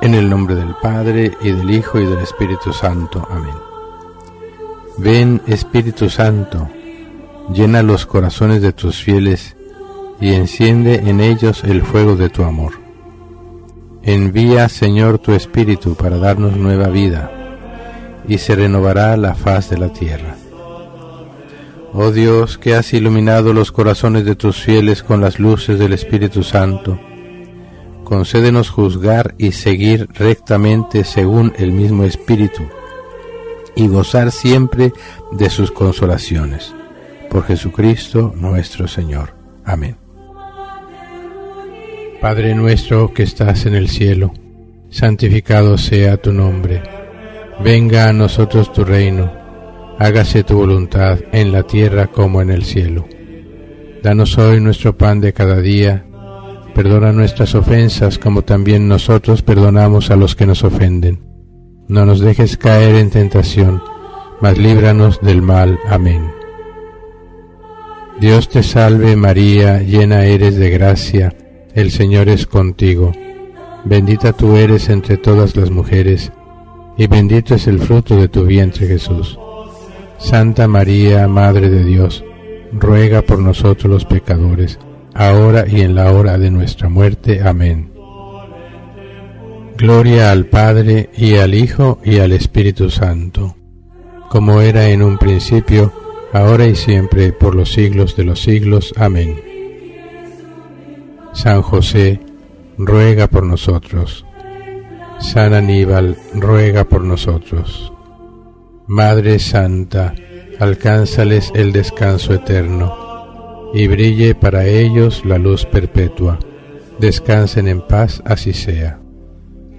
En el nombre del Padre, y del Hijo, y del Espíritu Santo. Amén. Ven, Espíritu Santo, llena los corazones de tus fieles, y enciende en ellos el fuego de tu amor. Envía, Señor, tu Espíritu para darnos nueva vida, y se renovará la faz de la tierra. Oh Dios, que has iluminado los corazones de tus fieles con las luces del Espíritu Santo, concédenos juzgar y seguir rectamente según el mismo Espíritu, y gozar siempre de sus consolaciones. Por Jesucristo nuestro Señor. Amén. Padre nuestro que estás en el cielo, santificado sea tu nombre. Venga a nosotros tu reino. Hágase tu voluntad en la tierra como en el cielo. Danos hoy nuestro pan de cada día. Perdona nuestras ofensas como también nosotros perdonamos a los que nos ofenden. No nos dejes caer en tentación, mas líbranos del mal. Amén. Dios te salve María, llena eres de gracia, el Señor es contigo. Bendita tú eres entre todas las mujeres, y bendito es el fruto de tu vientre Jesús. Santa María, Madre de Dios, ruega por nosotros los pecadores, ahora y en la hora de nuestra muerte. Amén. Gloria al Padre, y al Hijo, y al Espíritu Santo, como era en un principio, ahora y siempre, por los siglos de los siglos. Amén. San José, ruega por nosotros. San Aníbal, ruega por nosotros. Madre Santa, alcánzales el descanso eterno, y brille para ellos la luz perpetua. Descansen en paz, así sea.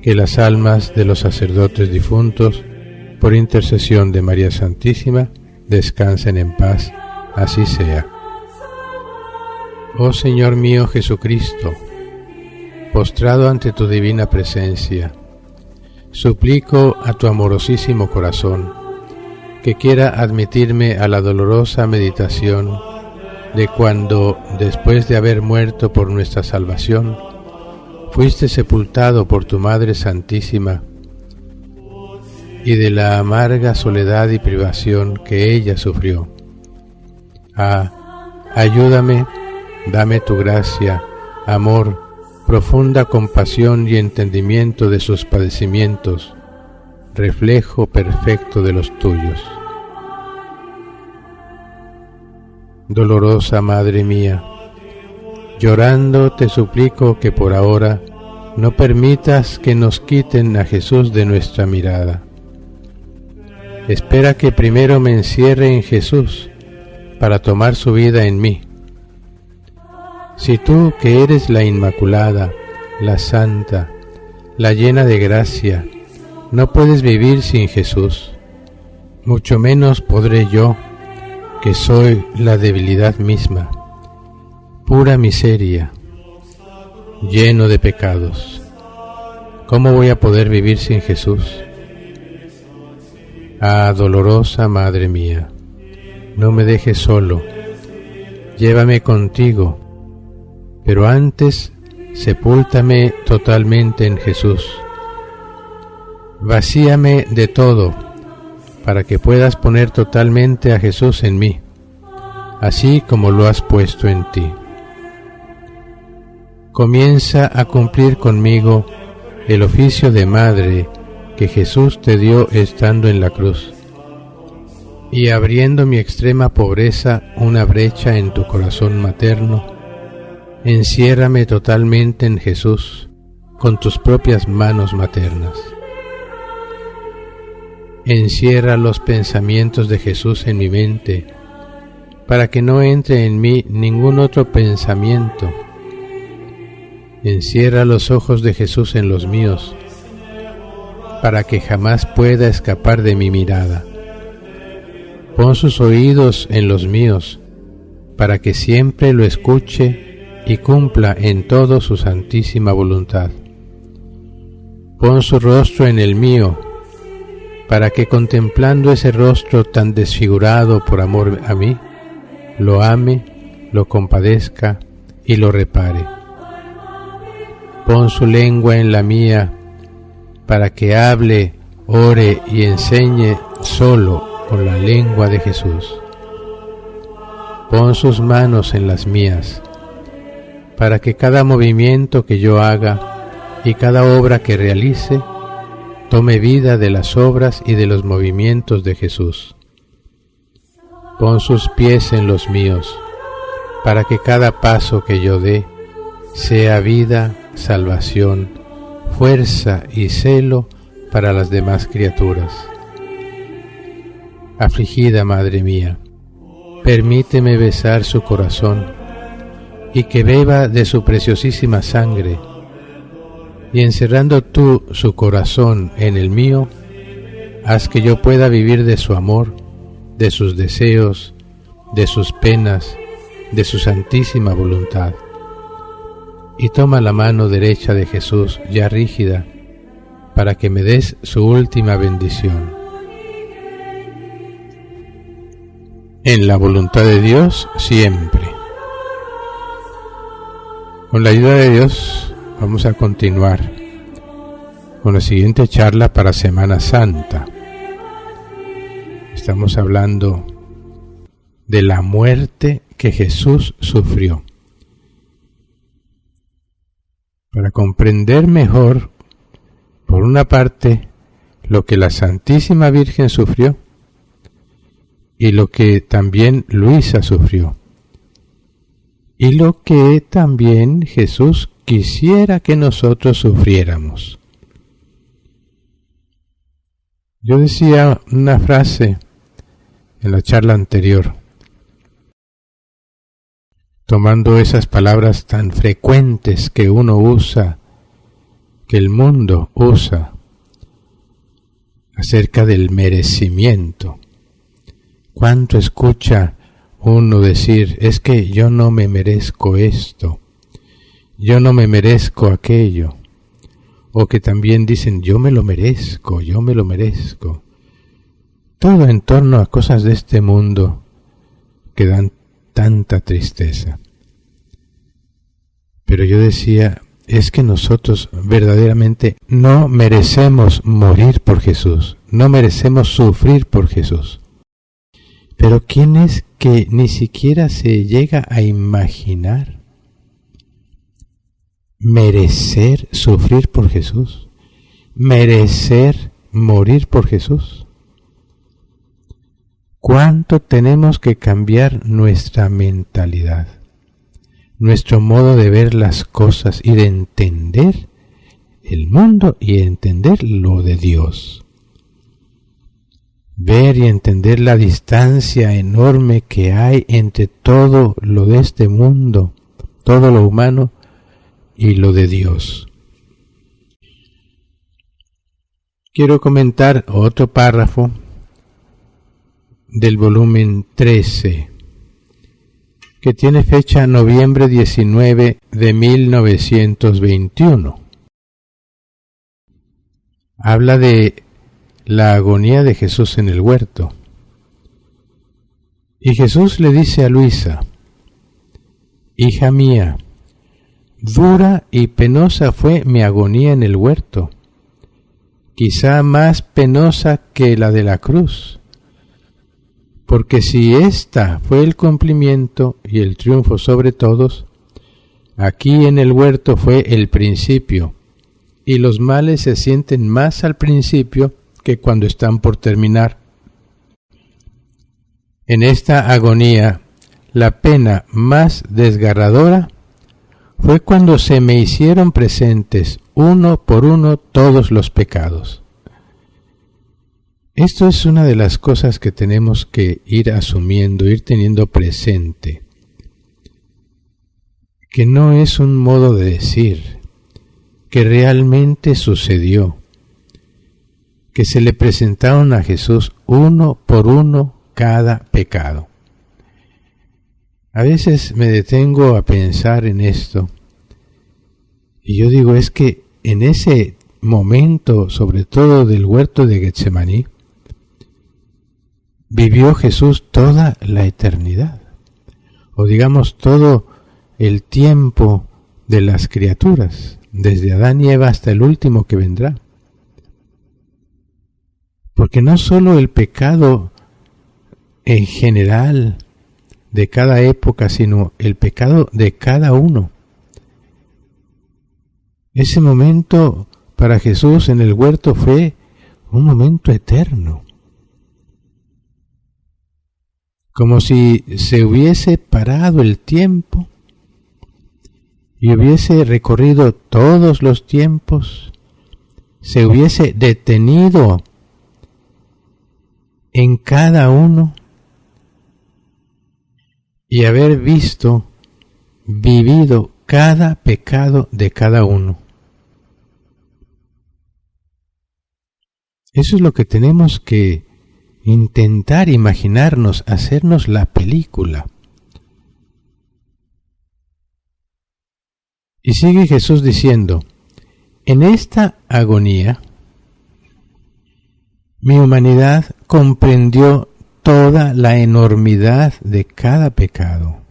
Que las almas de los sacerdotes difuntos, por intercesión de María Santísima, descansen en paz, así sea. Oh Señor mío Jesucristo, postrado ante tu divina presencia, suplico a tu amorosísimo corazón que quiera admitirme a la dolorosa meditación de cuando, después de haber muerto por nuestra salvación, fuiste sepultado por tu Madre Santísima, y de la amarga soledad y privación que ella sufrió. Ayúdame, dame tu gracia, amor, profunda compasión y entendimiento de sus padecimientos, reflejo perfecto de los tuyos. Dolorosa Madre mía, llorando te suplico que por ahora no permitas que nos quiten a Jesús de nuestra mirada. Espera que primero me encierre en Jesús para tomar su vida en mí. Si tú, que eres la Inmaculada, la Santa, la llena de gracia, no puedes vivir sin Jesús, mucho menos podré yo, que soy la debilidad misma, pura miseria, lleno de pecados. ¿Cómo voy a poder vivir sin Jesús? Dolorosa Madre mía, no me dejes solo, llévame contigo, pero antes sepúltame totalmente en Jesús. Vacíame de todo, para que puedas poner totalmente a Jesús en mí, así como lo has puesto en ti. Comienza a cumplir conmigo el oficio de madre que Jesús te dio estando en la cruz, y abriendo mi extrema pobreza una brecha en tu corazón materno, enciérrame totalmente en Jesús con tus propias manos maternas. Encierra los pensamientos de Jesús en mi mente, para que no entre en mí ningún otro pensamiento. Encierra los ojos de Jesús en los míos, para que jamás pueda escapar de mi mirada. Pon sus oídos en los míos, para que siempre lo escuche y cumpla en todo su santísima voluntad. Pon su rostro en el mío, para que contemplando ese rostro tan desfigurado por amor a mí, lo ame, lo compadezca y lo repare. Pon su lengua en la mía, para que hable, ore y enseñe solo con la lengua de Jesús. Pon sus manos en las mías, para que cada movimiento que yo haga y cada obra que realice tome vida de las obras y de los movimientos de Jesús. Pon sus pies en los míos, para que cada paso que yo dé sea vida, salvación, fuerza y celo para las demás criaturas. Afligida Madre mía, permíteme besar su corazón y que beba de su preciosísima sangre, y encerrando tú su corazón en el mío, haz que yo pueda vivir de su amor, de sus deseos, de sus penas, de su santísima voluntad. Y toma la mano derecha de Jesús ya rígida, para que me des su última bendición. En la voluntad de Dios siempre. Con la ayuda de Dios vamos a continuar con la siguiente charla para Semana Santa. Estamos hablando de la muerte que Jesús sufrió. Para comprender mejor, por una parte, lo que la Santísima Virgen sufrió y lo que también Luisa sufrió, y lo que también Jesús quisiera que nosotros sufriéramos. Yo decía una frase en la charla anterior, tomando esas palabras tan frecuentes que uno usa, que el mundo usa, acerca del merecimiento. ¿Cuánto escucha uno decir, es que yo no me merezco esto, yo no me merezco aquello? O que también dicen, yo me lo merezco, yo me lo merezco. Todo en torno a cosas de este mundo que dan tanta tristeza. Pero yo decía, es que nosotros verdaderamente no merecemos morir por Jesús, no merecemos sufrir por Jesús. Pero ¿quién es que ni siquiera se llega a imaginar merecer sufrir por Jesús? ¿Merecer morir por Jesús? ¿Cuánto tenemos que cambiar nuestra mentalidad, nuestro modo de ver las cosas y de entender el mundo y entender lo de Dios? Ver y entender la distancia enorme que hay entre todo lo de este mundo, todo lo humano y lo de Dios. Quiero comentar otro párrafo del volumen 13, que tiene fecha noviembre 19 de 1921. Habla de la agonía de Jesús en el huerto. Y Jesús le dice a Luisa, hija mía, dura y penosa fue mi agonía en el huerto, quizá más penosa que la de la cruz, porque si ésta fue el cumplimiento y el triunfo sobre todos, aquí en el huerto fue el principio, y los males se sienten más al principio que cuando están por terminar. En esta agonía, la pena más desgarradora fue cuando se me hicieron presentes uno por uno todos los pecados. Esto es una de las cosas que tenemos que ir asumiendo, ir teniendo presente, que no es un modo de decir, que realmente sucedió, que se le presentaron a Jesús uno por uno cada pecado. A veces me detengo a pensar en esto y yo digo, es que en ese momento, sobre todo del huerto de Getsemaní, vivió Jesús toda la eternidad, o digamos todo el tiempo de las criaturas, desde Adán y Eva hasta el último que vendrá. Porque no solo el pecado en general de cada época, sino el pecado de cada uno. Ese momento para Jesús en el huerto fue un momento eterno. Como si se hubiese parado el tiempo y hubiese recorrido todos los tiempos, se hubiese detenido en cada uno y haber visto, vivido cada pecado de cada uno. Eso es lo que tenemos que intentar imaginarnos, hacernos la película. Y sigue Jesús diciendo, en esta agonía, mi humanidad comprendió toda la enormidad de cada pecado,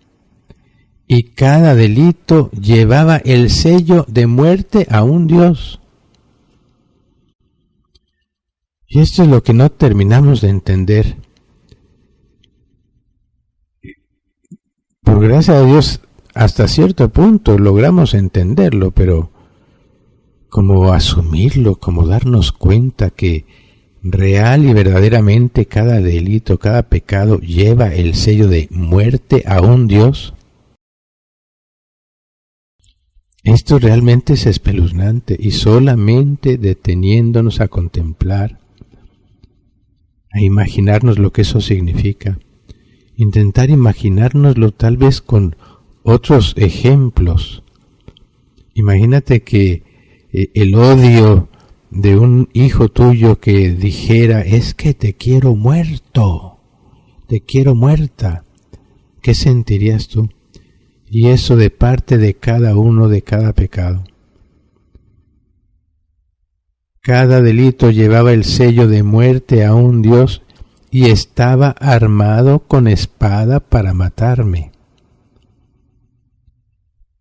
y cada delito llevaba el sello de muerte a un Dios. Y esto es lo que no terminamos de entender. Por gracia de Dios, hasta cierto punto logramos entenderlo, pero como asumirlo, como darnos cuenta que real y verdaderamente cada delito, cada pecado lleva el sello de muerte a un Dios. Esto realmente es espeluznante, y solamente deteniéndonos a contemplar, a imaginarnos lo que eso significa, intentar imaginárnoslo tal vez con otros ejemplos. Imagínate que el odio de un hijo tuyo que dijera, es que te quiero muerto, te quiero muerta, ¿qué sentirías tú? Y eso de parte de cada uno de cada pecado. Cada delito llevaba el sello de muerte a un Dios y estaba armado con espada para matarme.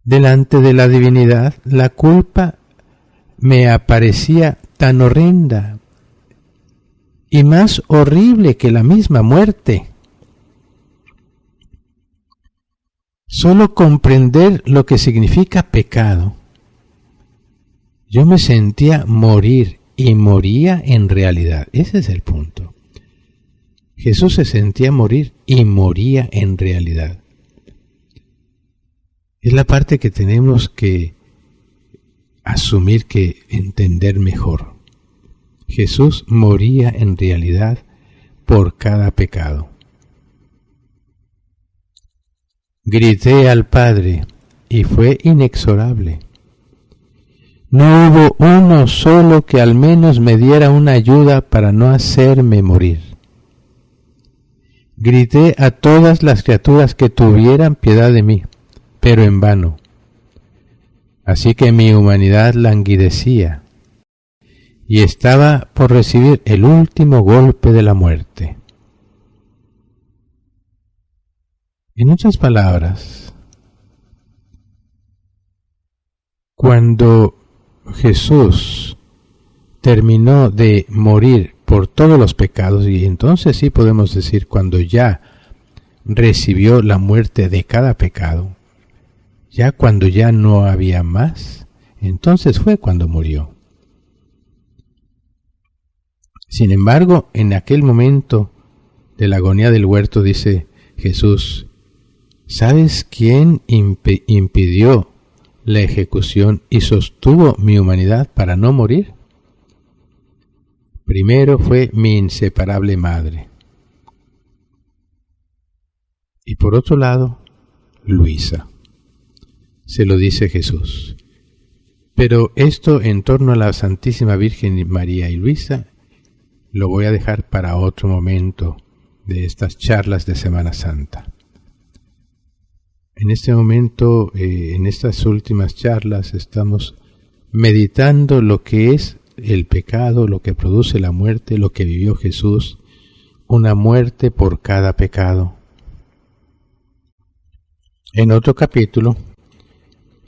Delante de la divinidad, la culpa me aparecía tan horrenda y más horrible que la misma muerte. Solo comprender lo que significa pecado, yo me sentía morir y moría en realidad. Ese es el punto. Jesús se sentía morir y moría en realidad. Es la parte que tenemos que asumir, que entender mejor. Jesús moría en realidad por cada pecado. Grité al Padre y fue inexorable. No hubo uno solo que al menos me diera una ayuda para no hacerme morir. Grité a todas las criaturas que tuvieran piedad de mí, pero en vano. Así que mi humanidad languidecía y estaba por recibir el último golpe de la muerte. En otras palabras, cuando Jesús terminó de morir por todos los pecados, y entonces sí podemos decir cuando ya recibió la muerte de cada pecado, ya cuando ya no había más, entonces fue cuando murió. Sin embargo, en aquel momento de la agonía del huerto dice Jesús, ¿sabes quién impidió la ejecución y sostuvo mi humanidad para no morir? Primero fue mi inseparable madre. Y por otro lado, Luisa. Se lo dice Jesús. Pero esto en torno a la Santísima Virgen María y Luisa lo voy a dejar para otro momento de estas charlas de Semana Santa. En este momento, en estas últimas charlas, estamos meditando lo que es el pecado, lo que produce la muerte, lo que vivió Jesús, una muerte por cada pecado. En otro capítulo,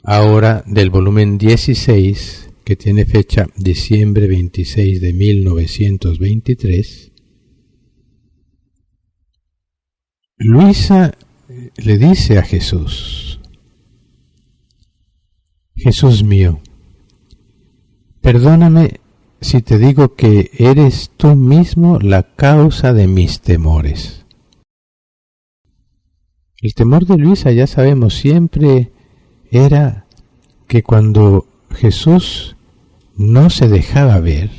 ahora del volumen 16, que tiene fecha diciembre 26 de 1923, Luisa le dice a Jesús: Jesús mío, perdóname si te digo que eres tú mismo la causa de mis temores. El temor de Luisa, ya sabemos, siempre era que cuando Jesús no se dejaba ver,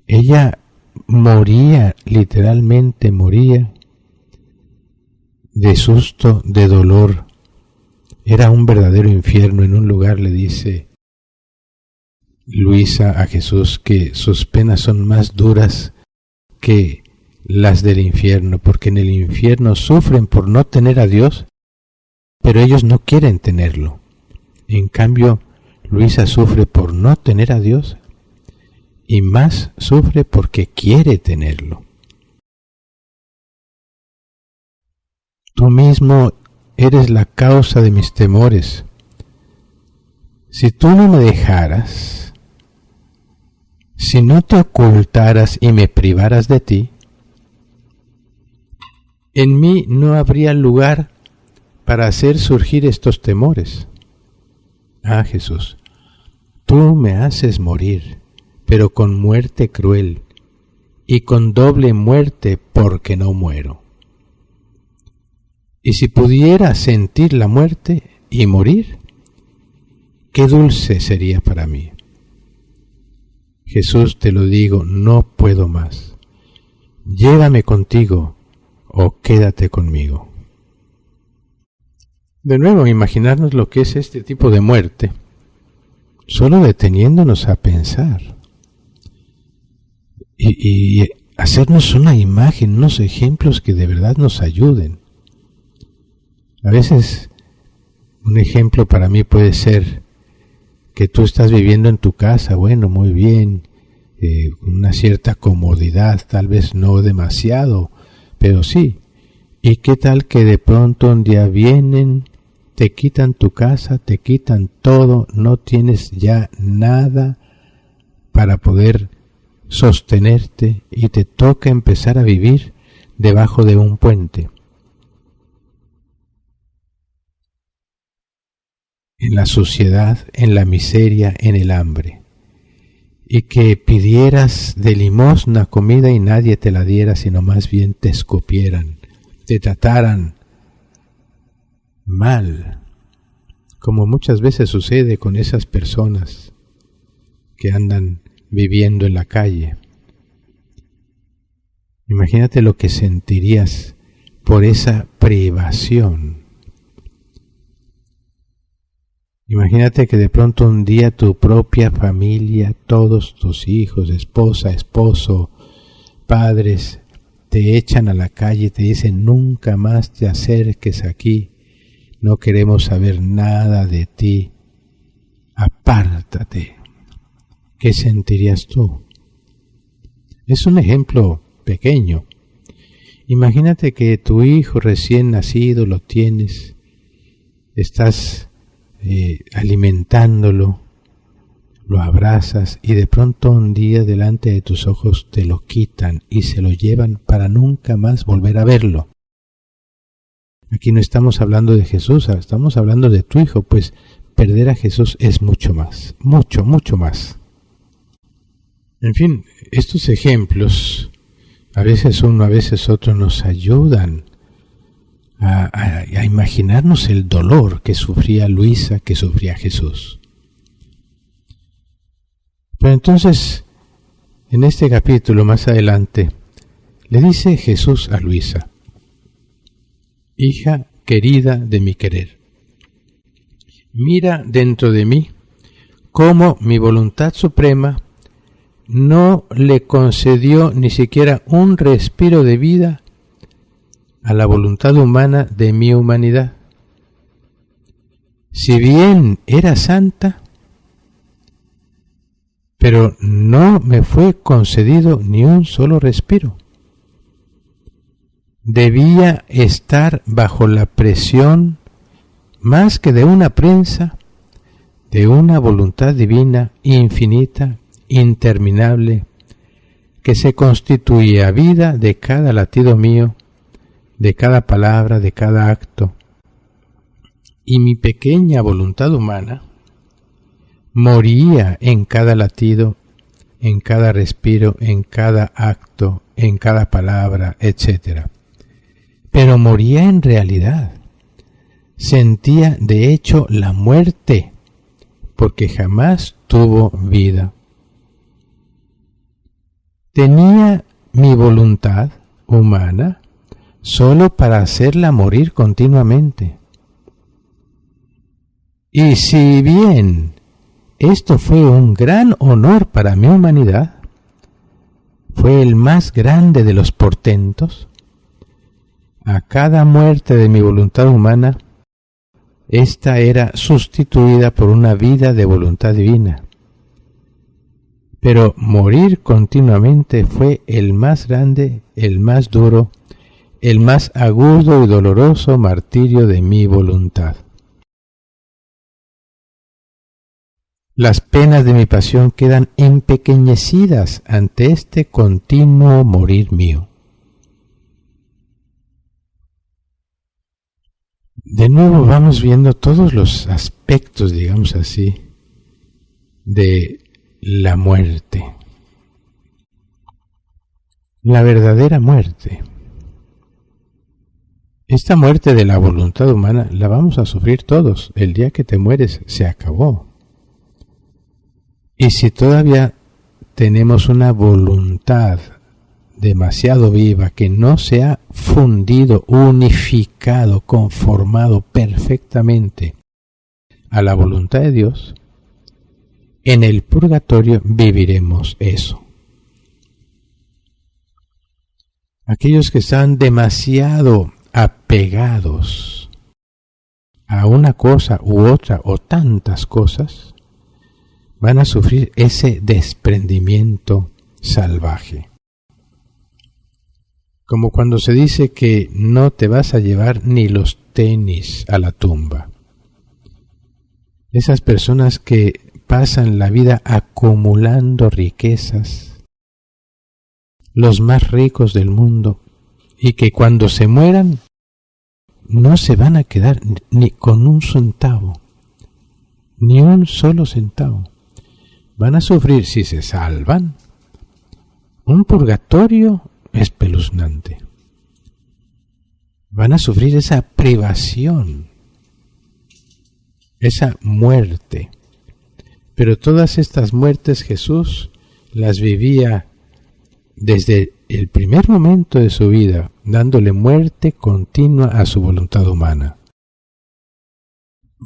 ella moría, literalmente moría, de susto, de dolor. Era un verdadero infierno. En un lugar le dice Luisa a Jesús que sus penas son más duras que las del infierno, porque en el infierno sufren por no tener a Dios, pero ellos no quieren tenerlo. En cambio, Luisa sufre por no tener a Dios y más sufre porque quiere tenerlo. Tú mismo eres la causa de mis temores. Si tú no me dejaras, si no te ocultaras y me privaras de ti, en mí no habría lugar para hacer surgir estos temores. Ah, Jesús, tú me haces morir, pero con muerte cruel, y con doble muerte porque no muero. Y si pudiera sentir la muerte y morir, qué dulce sería para mí. Jesús, te lo digo, no puedo más. Llévame contigo o quédate conmigo. De nuevo, imaginarnos lo que es este tipo de muerte, solo deteniéndonos a pensar y hacernos una imagen, unos ejemplos que de verdad nos ayuden. A veces un ejemplo para mí puede ser que tú estás viviendo en tu casa, bueno, muy bien, una cierta comodidad, tal vez no demasiado, pero sí. ¿Y qué tal que de pronto un día vienen, te quitan tu casa, te quitan todo, no tienes ya nada para poder sostenerte y te toca empezar a vivir debajo de un puente? En la suciedad, en la miseria, en el hambre, y que pidieras de limosna comida y nadie te la diera, sino más bien te escupieran, te trataran mal, como muchas veces sucede con esas personas que andan viviendo en la calle. Imagínate lo que sentirías por esa privación. Imagínate que de pronto un día tu propia familia, todos tus hijos, esposa, esposo, padres, te echan a la calle y te dicen: nunca más te acerques aquí, no queremos saber nada de ti, apártate. ¿Qué sentirías tú? Es un ejemplo pequeño. Imagínate que tu hijo recién nacido lo tienes, estás alimentándolo, lo abrazas y de pronto un día delante de tus ojos te lo quitan y se lo llevan para nunca más volver a verlo. Aquí no estamos hablando de Jesús, estamos hablando de tu hijo, pues perder a Jesús es mucho más, mucho, mucho más. En fin, estos ejemplos, a veces uno, a veces otro, nos ayudan a imaginarnos el dolor que sufría Luisa, que sufría Jesús. Pero entonces, en este capítulo más adelante, le dice Jesús a Luisa: hija querida de mi querer, mira dentro de mí cómo mi voluntad suprema no le concedió ni siquiera un respiro de vida a la voluntad humana de mi humanidad. Si bien era santa, pero no me fue concedido ni un solo respiro. Debía estar bajo la presión más que de una prensa, de una voluntad divina infinita, interminable, que se constituía vida de cada latido mío, de cada palabra, de cada acto, y mi pequeña voluntad humana moría en cada latido, en cada respiro, en cada acto, en cada palabra, etc. Pero moría en realidad. Sentía de hecho la muerte, porque jamás tuvo vida. Tenía mi voluntad humana solo para hacerla morir continuamente. Y si bien esto fue un gran honor para mi humanidad, fue el más grande de los portentos, a cada muerte de mi voluntad humana, esta era sustituida por una vida de voluntad divina. Pero morir continuamente fue el más grande, el más duro, el más agudo y doloroso martirio de mi voluntad. Las penas de mi pasión quedan empequeñecidas ante este continuo morir mío. De nuevo vamos viendo todos los aspectos, digamos así, de la muerte. La verdadera muerte. Esta muerte de la voluntad humana la vamos a sufrir todos. El día que te mueres se acabó. Y si todavía tenemos una voluntad demasiado viva que no se ha fundido, unificado, conformado perfectamente a la voluntad de Dios, en el purgatorio viviremos eso. Aquellos que están demasiado apegados a una cosa u otra o tantas cosas, van a sufrir ese desprendimiento salvaje. Como cuando se dice que no te vas a llevar ni los tenis a la tumba. Esas personas que pasan la vida acumulando riquezas, los más ricos del mundo, y que cuando se mueran no se van a quedar ni con un centavo, ni un solo centavo. Van a sufrir, si se salvan, un purgatorio espeluznante. Van a sufrir esa privación, esa muerte. Pero todas estas muertes Jesús las vivía desde el primer momento de su vida, dándole muerte continua a su voluntad humana.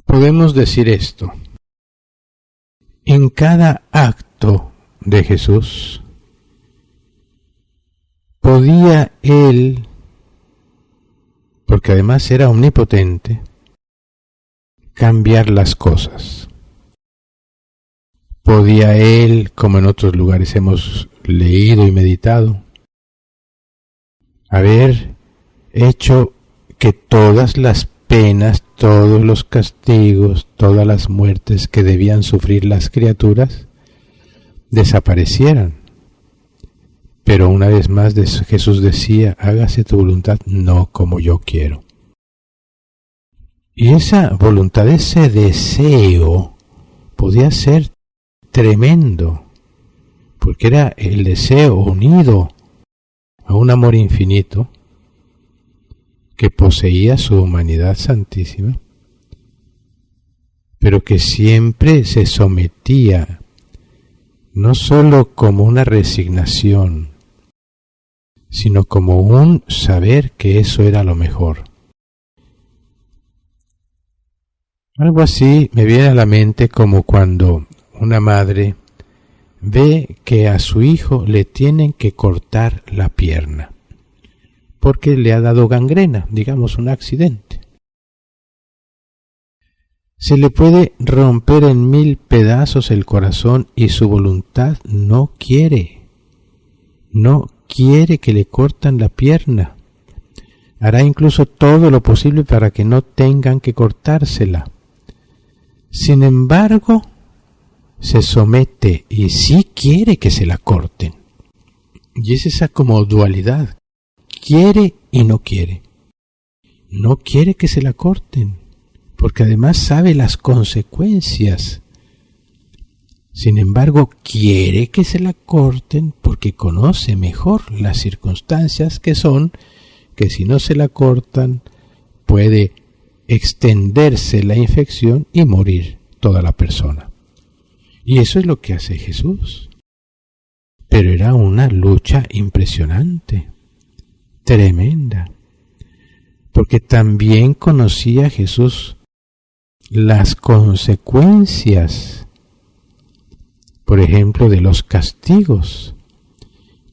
Podemos decir esto: en cada acto de Jesús podía Él, porque además era omnipotente, cambiar las cosas. Podía Él, como en otros lugares hemos leído y meditado, haber hecho que todas las penas, todos los castigos, todas las muertes que debían sufrir las criaturas desaparecieran. Pero una vez más Jesús decía: hágase tu voluntad, no como yo quiero. Y esa voluntad, ese deseo, podía ser tremendo, porque era el deseo unido a un amor infinito que poseía su humanidad santísima, pero que siempre se sometía no sólo como una resignación, sino como un saber que eso era lo mejor. Algo así me viene a la mente como cuando una madre ve que a su hijo le tienen que cortar la pierna porque le ha dado gangrena, digamos un accidente. Se le puede romper en 1000 pedazos el corazón y su voluntad no quiere que le cortan la pierna. Hará incluso todo lo posible para que no tengan que cortársela. Sin embargo, se somete y sí quiere que se la corten. Y es esa como dualidad. Quiere y no quiere. No quiere que se la corten, porque además sabe las consecuencias. Sin embargo, quiere que se la corten porque conoce mejor las circunstancias que son que si no se la cortan puede extenderse la infección y morir toda la persona. Y eso es lo que hace Jesús. Pero era una lucha impresionante, tremenda, porque también conocía Jesús las consecuencias, por ejemplo, de los castigos,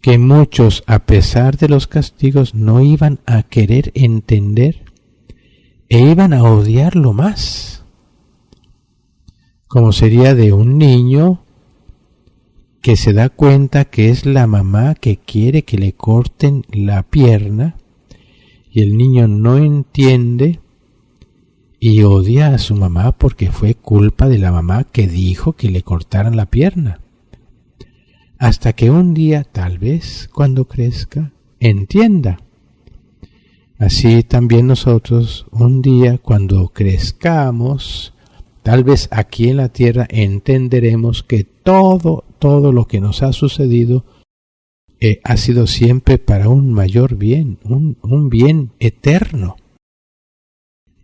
que muchos, a pesar de los castigos, no iban a querer entender e iban a odiarlo más, como sería de un niño que se da cuenta que es la mamá que quiere que le corten la pierna y el niño no entiende y odia a su mamá porque fue culpa de la mamá que dijo que le cortaran la pierna. Hasta que un día, tal vez cuando crezca, entienda. Así también nosotros, un día cuando crezcamos, tal vez aquí en la tierra entenderemos que todo lo que nos ha sucedido ha sido siempre para un mayor bien, un bien eterno.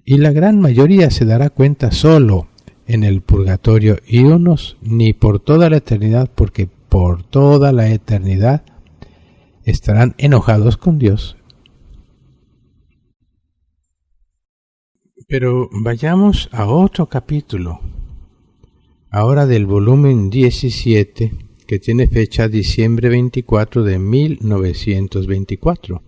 Y la gran mayoría se dará cuenta solo en el purgatorio y unos ni por toda la eternidad, porque por toda la eternidad estarán enojados con Dios. Pero vayamos a otro capítulo, ahora del volumen 17, que tiene fecha diciembre 24 de 1924.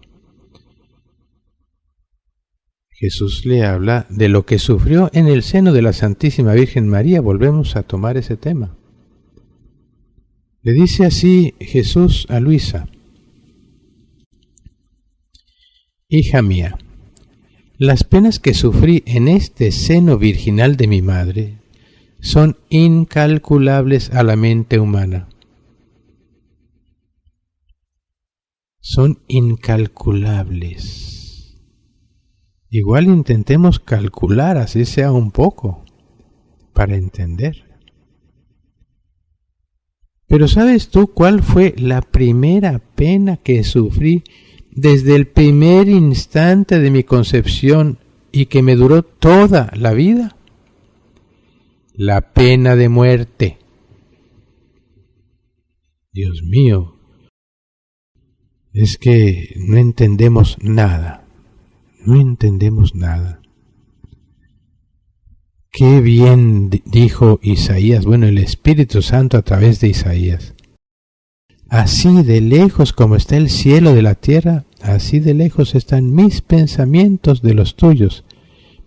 Jesús le habla de lo que sufrió en el seno de la Santísima Virgen María. Volvemos a tomar ese tema. Le dice así Jesús a Luisa: hija mía, las penas que sufrí en este seno virginal de mi madre son incalculables a la mente humana. Son incalculables. Igual intentemos calcular, así sea un poco, para entender. Pero ¿sabes tú cuál fue la primera pena que sufrí desde el primer instante de mi concepción y que me duró toda la vida? La pena de muerte. Dios mío, es que no entendemos nada. No entendemos nada. Qué bien dijo Isaías, bueno, el Espíritu Santo a través de Isaías. Así de lejos como está el cielo de la tierra, así de lejos están mis pensamientos de los tuyos,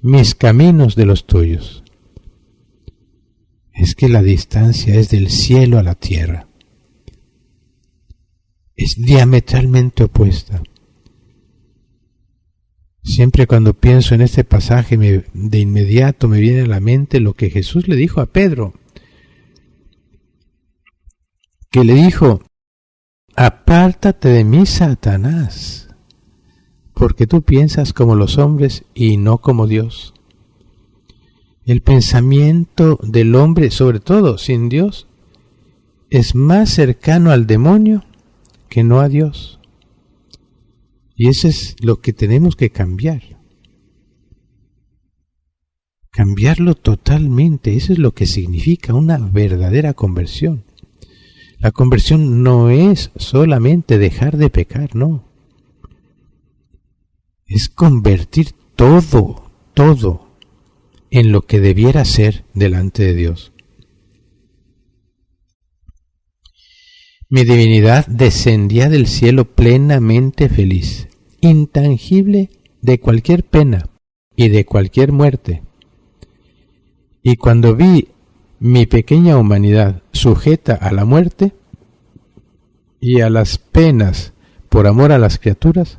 mis caminos de los tuyos. Es que la distancia es del cielo a la tierra. Es diametralmente opuesta. Siempre cuando pienso en este pasaje, de inmediato me viene a la mente lo que Jesús le dijo a Pedro, que le dijo: apártate de mí, Satanás, porque tú piensas como los hombres y no como Dios. El pensamiento del hombre, sobre todo sin Dios, es más cercano al demonio que no a Dios. Y eso es lo que tenemos que cambiar. Cambiarlo totalmente, eso es lo que significa una verdadera conversión. La conversión no es solamente dejar de pecar, no. Es convertir todo en lo que debiera ser delante de Dios. Mi divinidad descendía del cielo plenamente feliz, intangible de cualquier pena y de cualquier muerte. Y cuando vi mi pequeña humanidad sujeta a la muerte y a las penas por amor a las criaturas,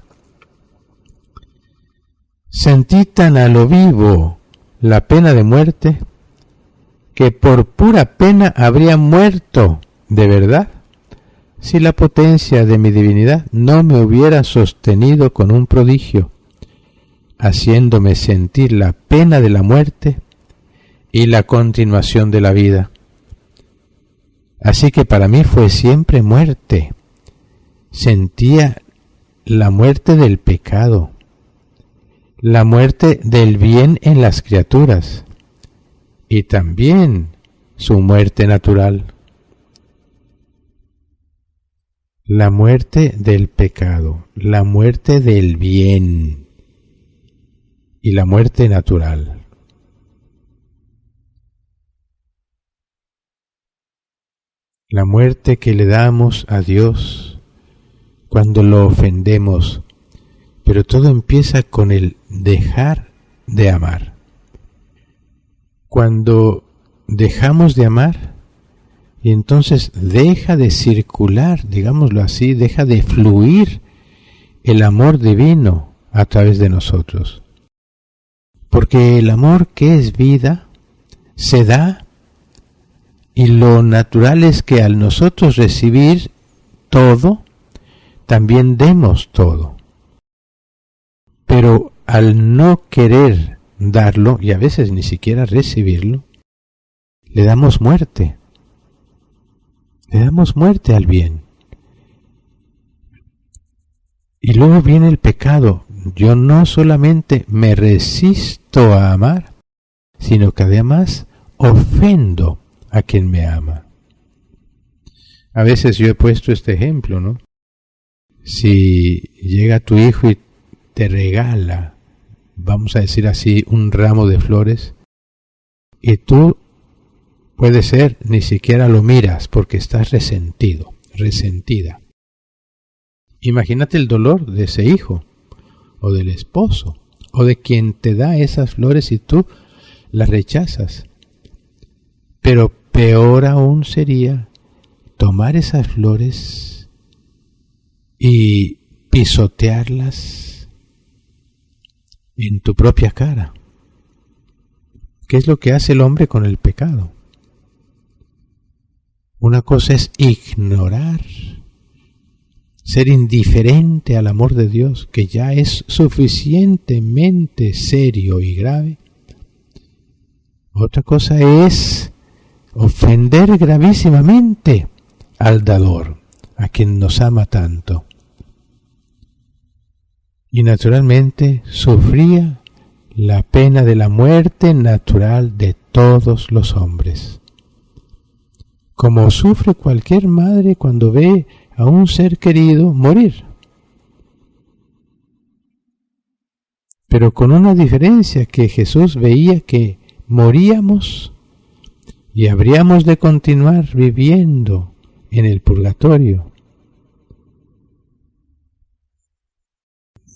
sentí tan a lo vivo la pena de muerte que por pura pena habría muerto de verdad si la potencia de mi divinidad no me hubiera sostenido con un prodigio, haciéndome sentir la pena de la muerte y la continuación de la vida. Así que para mí fue siempre muerte. Sentía la muerte del pecado, la muerte del bien en las criaturas y también su muerte natural. La muerte del pecado, la muerte del bien y la muerte natural. La muerte que le damos a Dios cuando lo ofendemos, pero todo empieza con el dejar de amar. Cuando dejamos de amar, y entonces deja de circular, digámoslo así, deja de fluir el amor divino a través de nosotros. Porque el amor que es vida se da, y lo natural es que al nosotros recibir todo, también demos todo. Pero al no querer darlo, y a veces ni siquiera recibirlo, le damos muerte. Le damos muerte al bien. Y luego viene el pecado. Yo no solamente me resisto a amar, sino que además ofendo a quien me ama. A veces yo he puesto este ejemplo, ¿no? Si llega tu hijo y te regala, vamos a decir así, un ramo de flores, y tú, puede ser, ni siquiera lo miras porque estás resentido, resentida. Imagínate el dolor de ese hijo, o del esposo, o de quien te da esas flores y tú las rechazas. Pero peor aún sería tomar esas flores y pisotearlas en tu propia cara. ¿Qué es lo que hace el hombre con el pecado? Una cosa es ignorar, ser indiferente al amor de Dios, que ya es suficientemente serio y grave. Otra cosa es ofender gravísimamente al dador, a quien nos ama tanto. Y naturalmente sufría la pena de la muerte natural de todos los hombres, como sufre cualquier madre cuando ve a un ser querido morir. Pero con una diferencia, que Jesús veía que moríamos y habríamos de continuar viviendo en el purgatorio.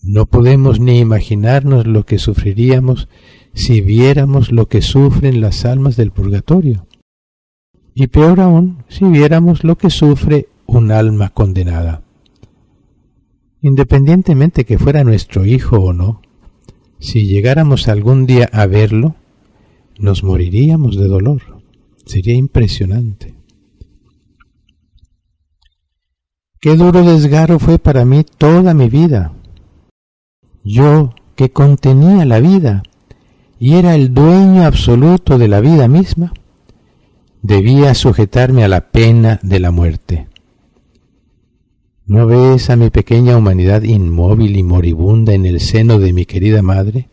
No podemos ni imaginarnos lo que sufriríamos si viéramos lo que sufren las almas del purgatorio. Y peor aún, si viéramos lo que sufre un alma condenada. Independientemente que fuera nuestro hijo o no, si llegáramos algún día a verlo, nos moriríamos de dolor. Sería impresionante. Qué duro desgarro fue para mí toda mi vida. Yo, que contenía la vida y era el dueño absoluto de la vida misma, debía sujetarme a la pena de la muerte. ¿No ves a mi pequeña humanidad inmóvil y moribunda en el seno de mi querida madre?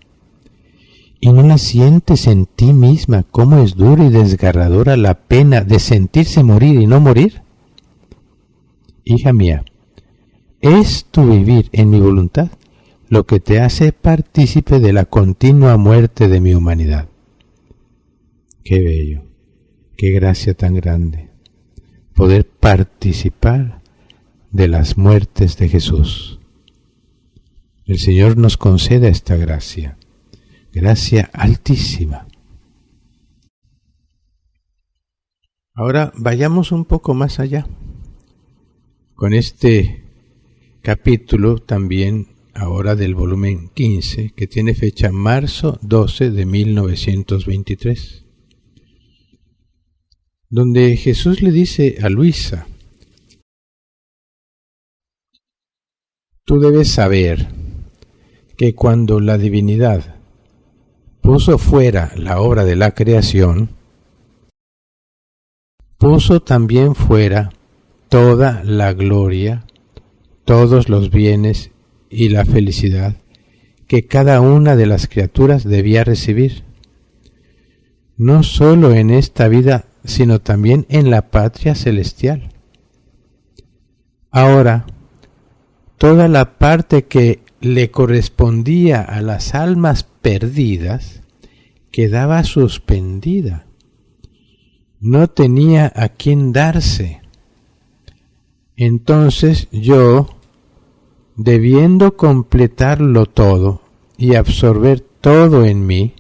¿Y no la sientes en ti misma cómo es dura y desgarradora la pena de sentirse morir y no morir? Hija mía, es tu vivir en mi voluntad lo que te hace partícipe de la continua muerte de mi humanidad. Qué bello, qué gracia tan grande, poder participar de las muertes de Jesús. El Señor nos conceda esta gracia, gracia altísima. Ahora vayamos un poco más allá, con este capítulo también ahora del volumen 15, que tiene fecha marzo 12 de 1923. donde Jesús le dice a Luisa: tú debes saber que cuando la divinidad puso fuera la obra de la creación, puso también fuera toda la gloria, todos los bienes y la felicidad que cada una de las criaturas debía recibir, no solo en esta vida, sino también en la patria celestial. Ahora, toda la parte que le correspondía a las almas perdidas quedaba suspendida. No tenía a quién darse. Entonces yo, debiendo completarlo todo y absorber todo en mí,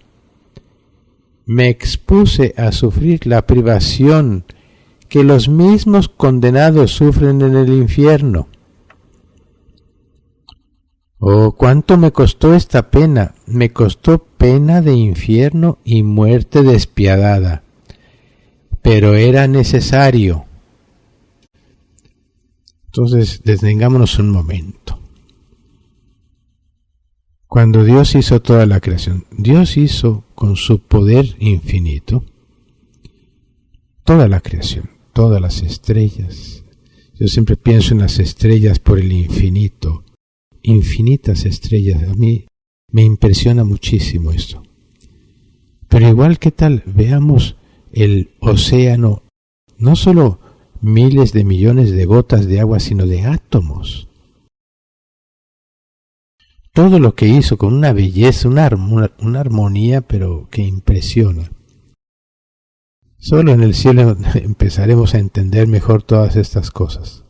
me expuse a sufrir la privación que los mismos condenados sufren en el infierno. Oh, cuánto me costó esta pena. Me costó pena de infierno y muerte despiadada, pero era necesario. Entonces, detengámonos un momento. Cuando Dios hizo toda la creación, Dios hizo con su poder infinito toda la creación, todas las estrellas. Yo siempre pienso en las estrellas por el infinito, infinitas estrellas. A mí me impresiona muchísimo esto. Pero igual, ¿qué tal? Veamos el océano, no solo miles de millones de gotas de agua, sino de átomos. Todo lo que hizo con una belleza, una armonía, pero que impresiona. Solo en el cielo empezaremos a entender mejor todas estas cosas.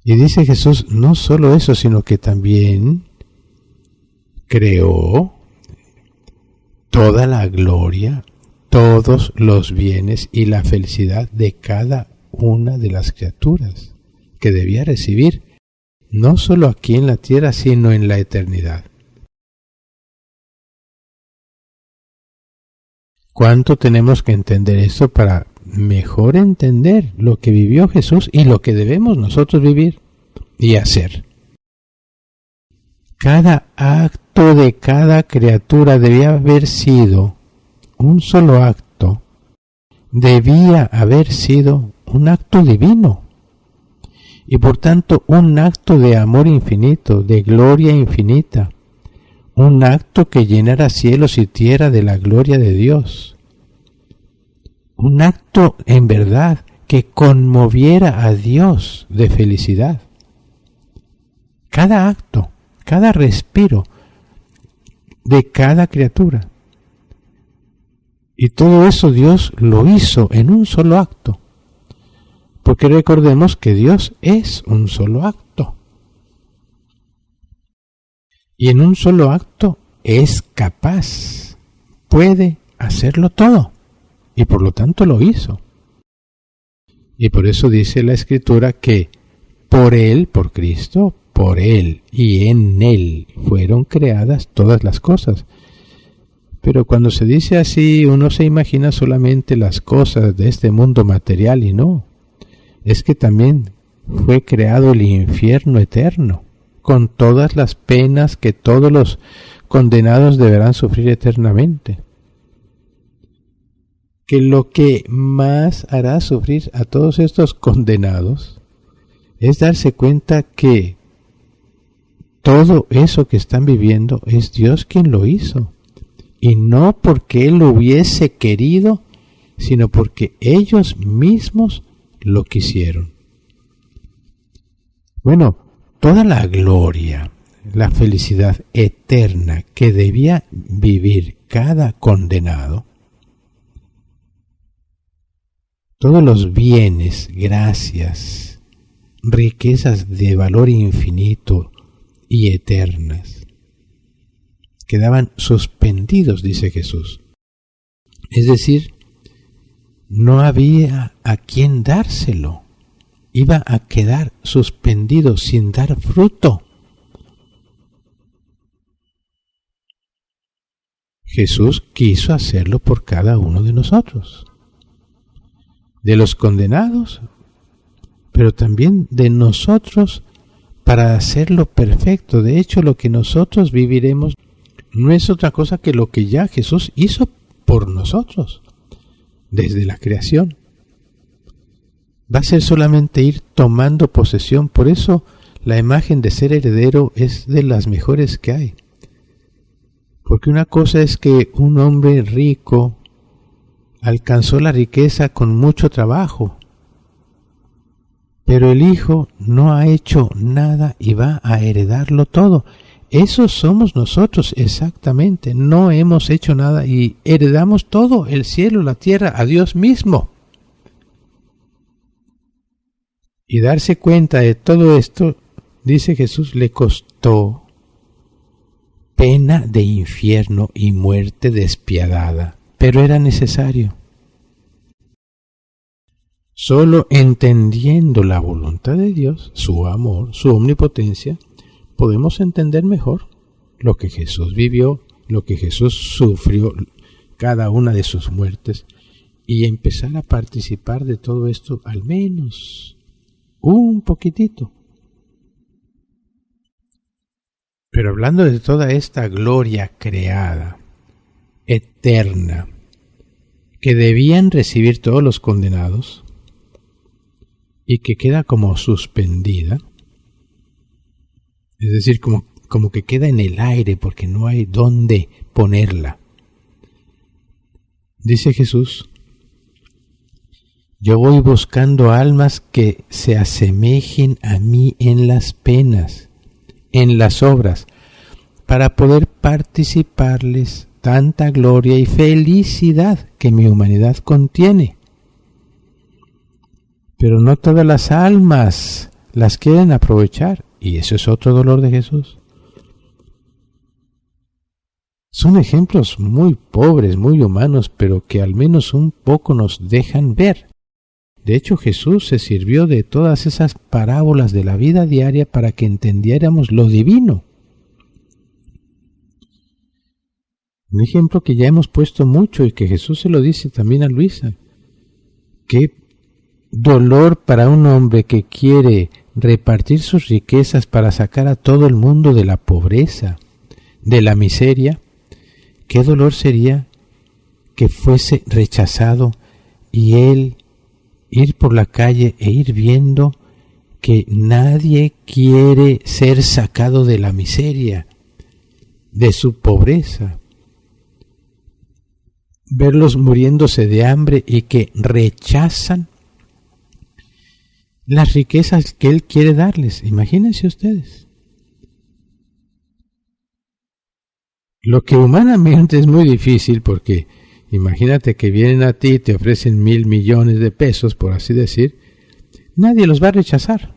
Y dice Jesús, no solo eso, sino que también creó toda la gloria, todos los bienes y la felicidad de cada una de las criaturas que debía recibir, no solo aquí en la tierra, sino en la eternidad. ¿Cuánto tenemos que entender esto para mejor entender lo que vivió Jesús y lo que debemos nosotros vivir y hacer? Cada acto de cada criatura debía haber sido un solo acto, debía haber sido un acto divino y por tanto un acto de amor infinito, de gloria infinita, un acto que llenara cielos y tierra de la gloria de Dios, un acto en verdad que conmoviera a Dios de felicidad. Cada acto, cada respiro de cada criatura. Y todo eso Dios lo hizo en un solo acto. Porque recordemos que Dios es un solo acto. Y en un solo acto es capaz, puede hacerlo todo. Y por lo tanto lo hizo. Y por eso dice la Escritura que por Él, por Cristo, por Él y en Él fueron creadas todas las cosas. Pero cuando se dice así, uno se imagina solamente las cosas de este mundo material y no. Es que también fue creado el infierno eterno, con todas las penas que todos los condenados deberán sufrir eternamente. Que lo que más hará sufrir a todos estos condenados es darse cuenta que todo eso que están viviendo es Dios quien lo hizo. Y no porque Él lo hubiese querido, sino porque ellos mismos lo quisieron. Bueno, toda la gloria, la felicidad eterna que debía vivir cada condenado, todos los bienes, gracias, riquezas de valor infinito y eternas, quedaban suspendidos, dice Jesús. Es decir, no había a quien dárselo. Iba a quedar suspendido sin dar fruto. Jesús quiso hacerlo por cada uno de nosotros. de los condenados, pero también de nosotros para hacerlo perfecto. De hecho, lo que nosotros viviremos no es otra cosa que lo que ya Jesús hizo por nosotros desde la creación. Va a ser solamente ir tomando posesión. Por eso la imagen de ser heredero es de las mejores que hay. Porque una cosa es que un hombre rico alcanzó la riqueza con mucho trabajo, pero el hijo no ha hecho nada y va a heredarlo todo. Eso somos nosotros exactamente. No hemos hecho nada y heredamos todo, el cielo, la tierra, a Dios mismo. Y darse cuenta de todo esto, dice Jesús, le costó pena de infierno y muerte despiadada, pero era necesario. Solo entendiendo la voluntad de Dios, su amor, su omnipotencia, podemos entender mejor lo que Jesús vivió, lo que Jesús sufrió, cada una de sus muertes, y empezar a participar de todo esto, al menos un poquitito. Pero hablando de toda esta gloria creada, eterna, que debían recibir todos los condenados, y que queda como suspendida, es decir, como que queda en el aire porque no hay dónde ponerla. Dice Jesús, yo voy buscando almas que se asemejen a mí en las penas, en las obras, para poder participarles tanta gloria y felicidad que mi humanidad contiene. Pero no todas las almas las quieren aprovechar, y eso es otro dolor de Jesús. Son ejemplos muy pobres, muy humanos, pero que al menos un poco nos dejan ver. De hecho, Jesús se sirvió de todas esas parábolas de la vida diaria para que entendiéramos lo divino. Un ejemplo que ya hemos puesto mucho y que Jesús se lo dice también a Luisa. Qué dolor para un hombre que quiere repartir sus riquezas para sacar a todo el mundo de la pobreza, de la miseria. Qué dolor sería que fuese rechazado y él ir por la calle e ir viendo que nadie quiere ser sacado de la miseria, de su pobreza. Verlos muriéndose de hambre y que rechazan las riquezas que Él quiere darles. Imagínense ustedes. Lo que humanamente es muy difícil, porque imagínate que vienen a ti y te ofrecen 1,000 millones de pesos, por así decir, nadie los va a rechazar.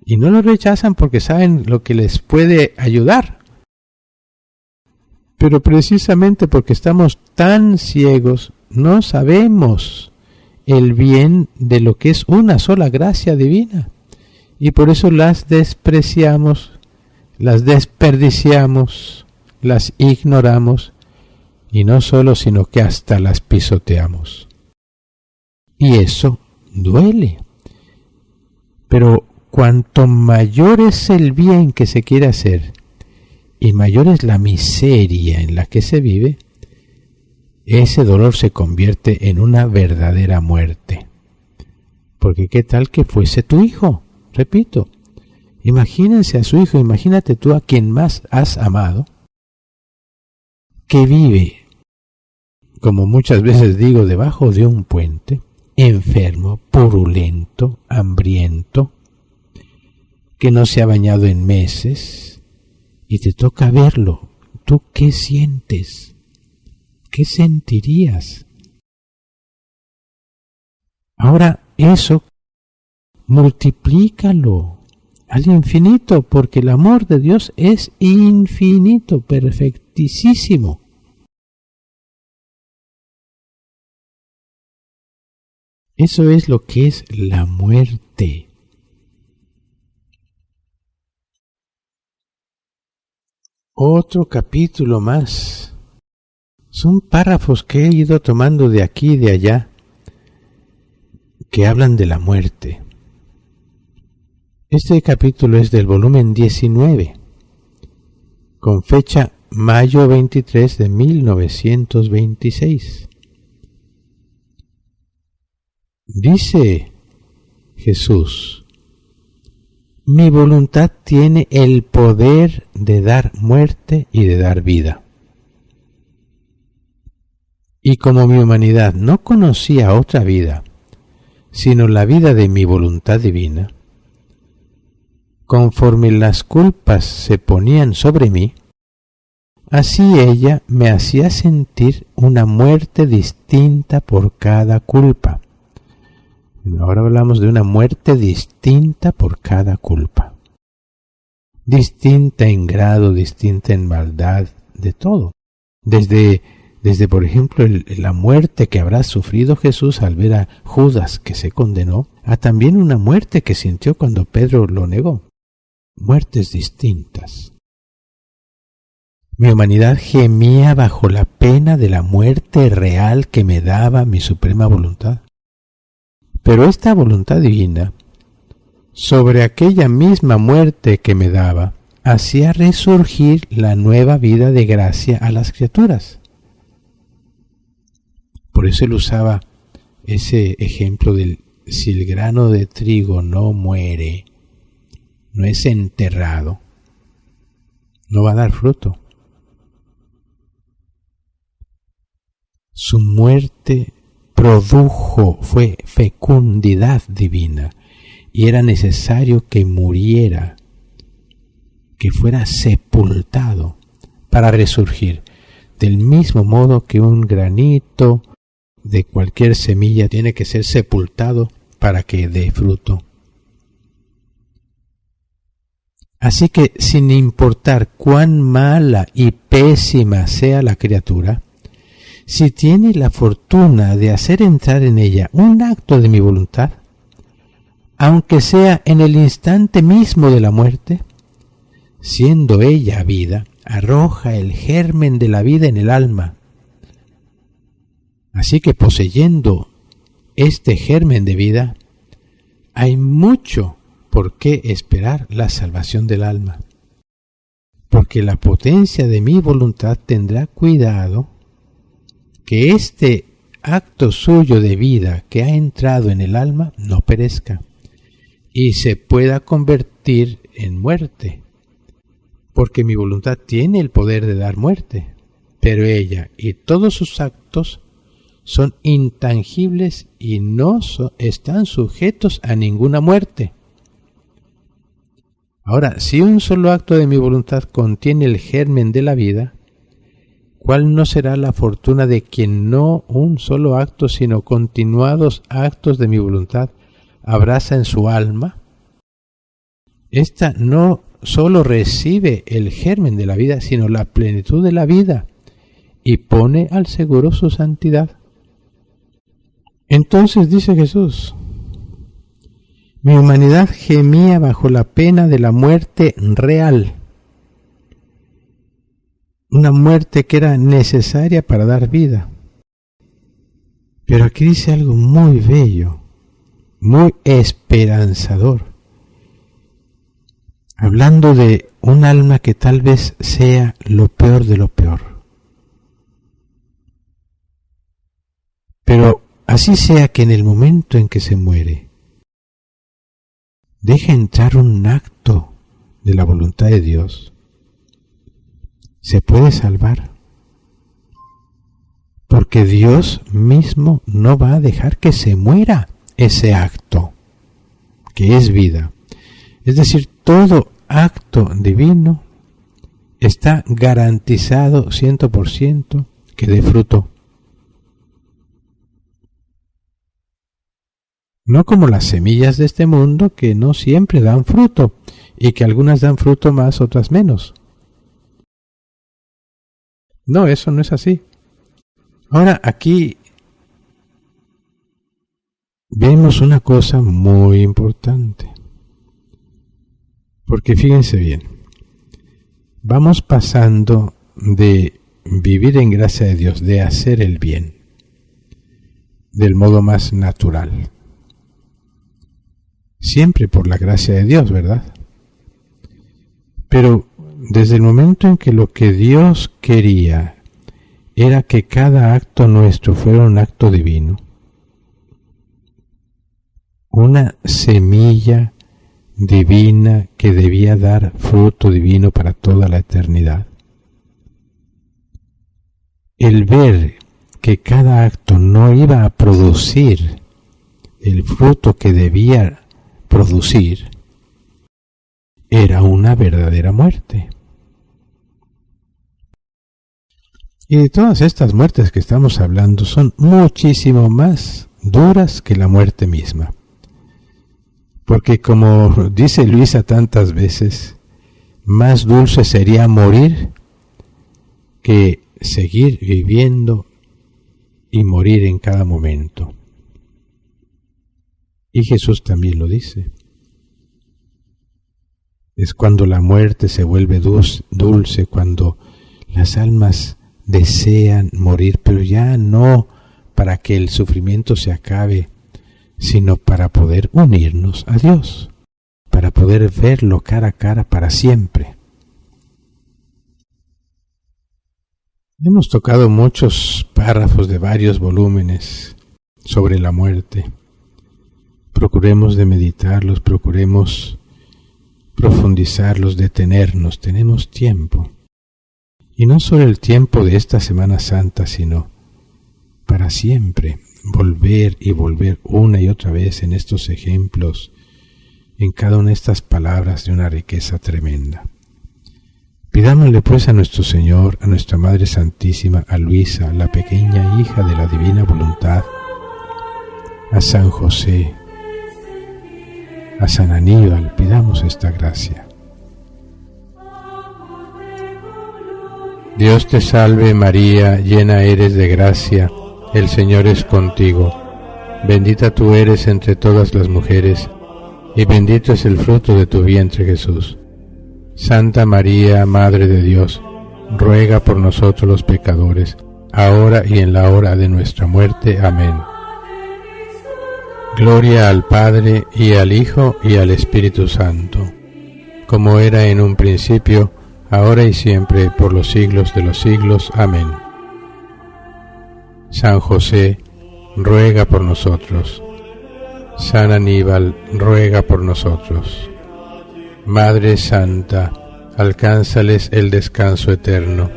Y no los rechazan porque saben lo que les puede ayudar. Pero precisamente porque estamos tan ciegos, no sabemos el bien de lo que es una sola gracia divina. Y por eso las despreciamos, las desperdiciamos, las ignoramos, y no solo, sino que hasta las pisoteamos. Y eso duele. Pero cuanto mayor es el bien que se quiere hacer, y mayor es la miseria en la que se vive, ese dolor se convierte en una verdadera muerte. Porque qué tal que fuese tu hijo, repito, imagínense a su hijo, imagínate tú a quien más has amado, que vive, como muchas veces digo, debajo de un puente, enfermo, purulento, hambriento, que no se ha bañado en meses, y te toca verlo. ¿Tú qué sientes? ¿Qué sentirías? Ahora eso multiplícalo al infinito, porque el amor de Dios es infinito, perfectísimo. Eso es lo que es la muerte. Otro capítulo más. Son párrafos que he ido tomando de aquí y de allá, que hablan de la muerte. Este capítulo es del volumen 19, con fecha mayo 23 de 1926. Dice Jesús: mi voluntad tiene el poder de dar muerte y de dar vida. Y como mi humanidad no conocía otra vida, sino la vida de mi voluntad divina, conforme las culpas se ponían sobre mí, así ella me hacía sentir una muerte distinta por cada culpa. Ahora hablamos de una muerte distinta por cada culpa. Distinta en grado, distinta en maldad, de todo. Desde por ejemplo, la muerte que habrá sufrido Jesús al ver a Judas que se condenó, a también una muerte que sintió cuando Pedro lo negó. Muertes distintas. Mi humanidad gemía bajo la pena de la muerte real que me daba mi suprema voluntad. Pero esta voluntad divina, sobre aquella misma muerte que me daba, hacía resurgir la nueva vida de gracia a las criaturas. Por eso él usaba ese ejemplo del si el grano de trigo no muere, no es enterrado, no va a dar fruto. Su muerte fue fecundidad divina, y era necesario que muriera, que fuera sepultado para resurgir, del mismo modo que un granito de cualquier semilla tiene que ser sepultado para que dé fruto. Así que, sin importar cuán mala y pésima sea la criatura, si tiene la fortuna de hacer entrar en ella un acto de mi voluntad, aunque sea en el instante mismo de la muerte, siendo ella vida, arroja el germen de la vida en el alma. Así que poseyendo este germen de vida, hay mucho por qué esperar la salvación del alma, porque la potencia de mi voluntad tendrá cuidado que este acto suyo de vida que ha entrado en el alma no perezca y se pueda convertir en muerte, porque mi voluntad tiene el poder de dar muerte, pero ella y todos sus actos son intangibles y no están sujetos a ninguna muerte. Ahora, si un solo acto de mi voluntad contiene el germen de la vida, ¿cuál no será la fortuna de quien no un solo acto, sino continuados actos de mi voluntad abraza en su alma? Esta no solo recibe el germen de la vida, sino la plenitud de la vida, y pone al seguro su santidad. Entonces dice Jesús: mi humanidad gemía bajo la pena de la muerte real, una muerte que era necesaria para dar vida. Pero aquí dice algo muy bello, muy esperanzador, hablando de un alma que tal vez sea lo peor de lo peor. Pero así sea que en el momento en que se muere, deja entrar un acto de la voluntad de Dios, se puede salvar, porque Dios mismo no va a dejar que se muera ese acto, que es vida. Es decir, todo acto divino está garantizado 100% que dé fruto. No como las semillas de este mundo, que no siempre dan fruto, y que algunas dan fruto más, otras menos. No, eso no es así. Ahora, aquí vemos una cosa muy importante. Porque fíjense bien, vamos pasando de vivir en gracia de Dios, de hacer el bien, del modo más natural, siempre por la gracia de Dios, ¿verdad? Pero desde el momento en que lo que Dios quería era que cada acto nuestro fuera un acto divino, una semilla divina que debía dar fruto divino para toda la eternidad. El ver que cada acto no iba a producir el fruto que debía producir era una verdadera muerte. Y de todas estas muertes que estamos hablando son muchísimo más duras que la muerte misma. Porque como dice Luisa tantas veces, más dulce sería morir que seguir viviendo y morir en cada momento. Y Jesús también lo dice. Es cuando la muerte se vuelve dulce, cuando las almas desean morir, pero ya no para que el sufrimiento se acabe, sino para poder unirnos a Dios, para poder verlo cara a cara para siempre. Hemos tocado muchos párrafos de varios volúmenes sobre la muerte. Procuremos de meditarlos, procuremos profundizarlos, detenernos, tenemos tiempo. Y no solo el tiempo de esta Semana Santa, sino para siempre, volver y volver una y otra vez en estos ejemplos, en cada una de estas palabras de una riqueza tremenda. Pidámosle pues a nuestro Señor, a nuestra Madre Santísima, a Luisa, la pequeña hija de la Divina Voluntad, a San José, a San Aníbal, pidamos esta gracia. Dios te salve María, llena eres de gracia, el Señor es contigo. Bendita tú eres entre todas las mujeres, y bendito es el fruto de tu vientre Jesús. Santa María, Madre de Dios, ruega por nosotros los pecadores, ahora y en la hora de nuestra muerte. Amén. Gloria al Padre, y al Hijo, y al Espíritu Santo, como era en un principio, ahora y siempre, por los siglos de los siglos. Amén. San José, ruega por nosotros. San Aníbal, ruega por nosotros. Madre Santa, alcánzales el descanso eterno,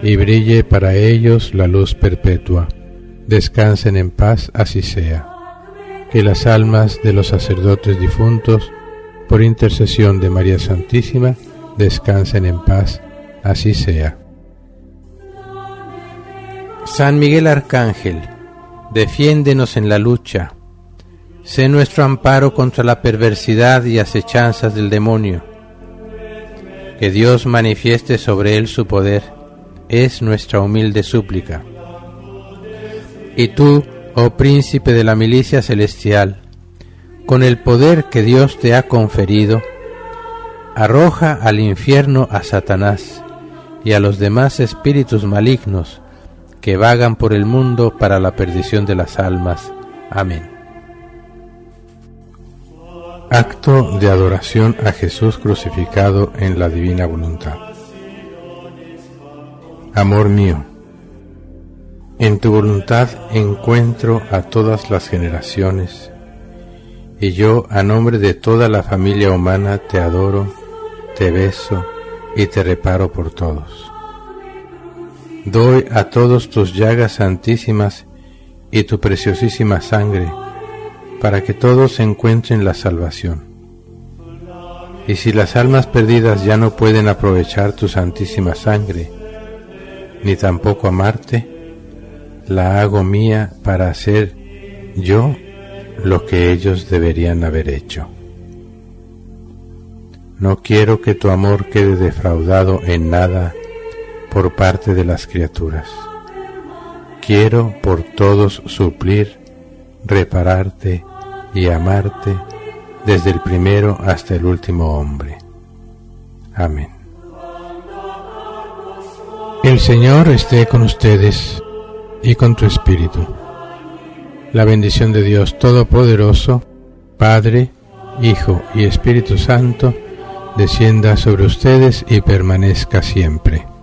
y brille para ellos la luz perpetua. Descansen en paz, así sea. Que las almas de los sacerdotes difuntos, por intercesión de María Santísima, descansen en paz, así sea. San Miguel Arcángel, defiéndenos en la lucha. Sé nuestro amparo contra la perversidad y acechanzas del demonio. Que Dios manifieste sobre él su poder, es nuestra humilde súplica. Y tú, oh príncipe de la milicia celestial, con el poder que Dios te ha conferido, arroja al infierno a Satanás y a los demás espíritus malignos que vagan por el mundo para la perdición de las almas. Amén. Acto de adoración a Jesús crucificado en la divina voluntad. Amor mío, en tu voluntad encuentro a todas las generaciones, y yo, a nombre de toda la familia humana, te adoro, te beso y te reparo por todos. Doy a todos tus llagas santísimas y tu preciosísima sangre, para que todos encuentren la salvación. Y si las almas perdidas ya no pueden aprovechar tu santísima sangre, ni tampoco amarte, la hago mía para hacer yo lo que ellos deberían haber hecho. No quiero que tu amor quede defraudado en nada por parte de las criaturas. Quiero por todos suplir, repararte y amarte desde el primero hasta el último hombre. Amén. El Señor esté con ustedes y con tu espíritu. La bendición de Dios Todopoderoso, Padre, Hijo y Espíritu Santo, descienda sobre ustedes y permanezca siempre.